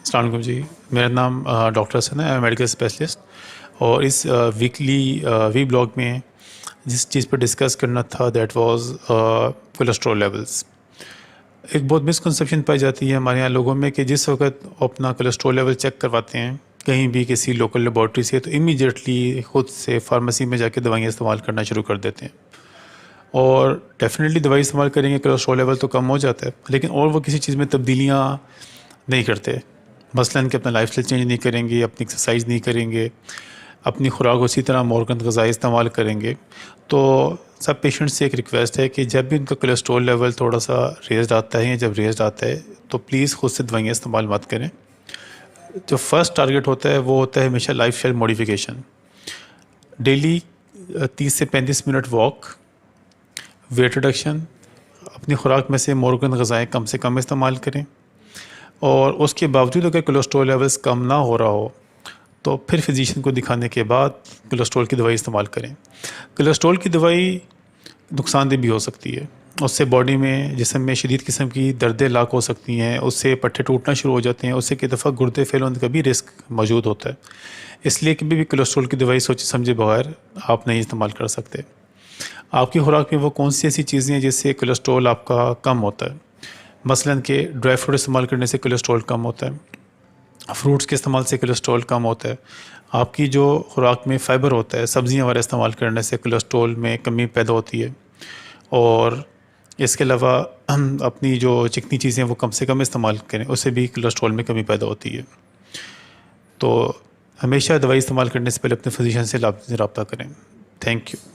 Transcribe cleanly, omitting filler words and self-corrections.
अस्सलाम वालेकुम जी। मेरा नाम डॉक्टर हसन है, मेडिकल स्पेशलिस्ट। और इस वीकली वी ब्लॉग में जिस चीज़ पर डिस्कस करना था दैट वाज कोलेस्ट्रॉल लेवल्स। एक बहुत मिसकंसेप्शन पाई जाती है हमारे यहाँ लोगों में कि जिस वक्त अपना कोलेस्ट्रॉल लेवल चेक करवाते हैं कहीं भी किसी लोकल लेबॉर्ट्री से, तो इमीडिएटली खुद से फार्मेसी में जाके दवाइयाँ इस्तेमाल करना शुरू कर देते हैं। और डेफिनेटली दवाई इस्तेमाल करेंगे कोलेस्ट्रॉल लेवल तो कम हो जाता है, लेकिन और वो किसी चीज़ में तब्दीलियाँ नहीं करते। मसलन कि अपना लाइफस्टाइल चेंज नहीं करेंगे, अपनी एक्सरसाइज नहीं करेंगे, अपनी खुराक उसी तरह मोरकंद ग़िज़ाएँ इस्तेमाल करेंगे। तो सब पेशेंट्स से एक रिक्वेस्ट है कि जब भी उनका कोलेस्ट्रॉल लेवल थोड़ा सा रेज़्ड आता है या जब रेज़्ड आता है तो प्लीज़ खुद से दवाइयाँ इस्तेमाल मत करें। जो फर्स्ट टारगेट होता है वो होता है हमेशा लाइफस्टाइल मॉडिफिकेशन। डेली 30 से 35 मिनट वॉक, वेट रिडक्शन, अपनी खुराक में से मोरकंद ग़िज़ाएँ कम से कम इस्तेमाल करें। और उसके बावजूद अगर कोलेस्ट्रॉल लेवल्स कम ना हो रहा हो तो फिर फिजिशियन को दिखाने के बाद कोलेस्ट्रॉल की दवाई इस्तेमाल करें। कोलेस्ट्रॉल की दवाई नुकसानदेह भी हो सकती है। उससे बॉडी में, जिस्म में शदीद किस्म की दर्दें लाक हो सकती हैं, उससे पट्टे टूटना शुरू हो जाते हैं, उससे कई दफ़ा गुर्दे फेल होने का भी रिस्क मौजूद होता है। इसलिए कभी भी कोलेस्ट्रॉल की दवाई सोचे समझे बगैर आप नहीं इस्तेमाल कर सकते। आपकी खुराक में वो कौन सी ऐसी चीज़ें हैं जिससे कोलेस्ट्रॉल आपका कम होता है? मसलन कि ड्राई फ्रूट इस्तेमाल करने से कोलेस्ट्रॉल कम होता है, फ्रूट्स के इस्तेमाल से कोलेस्ट्रॉल कम होता है, आपकी जो खुराक में फ़ाइबर होता है, सब्ज़ियाँ वगैरह इस्तेमाल करने से कोलेस्ट्रॉल में कमी पैदा होती है। और इसके अलावा हम अपनी जो चिकनी चीज़ें हैं वो कम से कम इस्तेमाल करें, उससे भी कोलेस्ट्रॉल में कमी पैदा होती है। तो हमेशा दवाई इस्तेमाल करने से पहले अपने फिजिशियन से रब्ता करें। Thank you.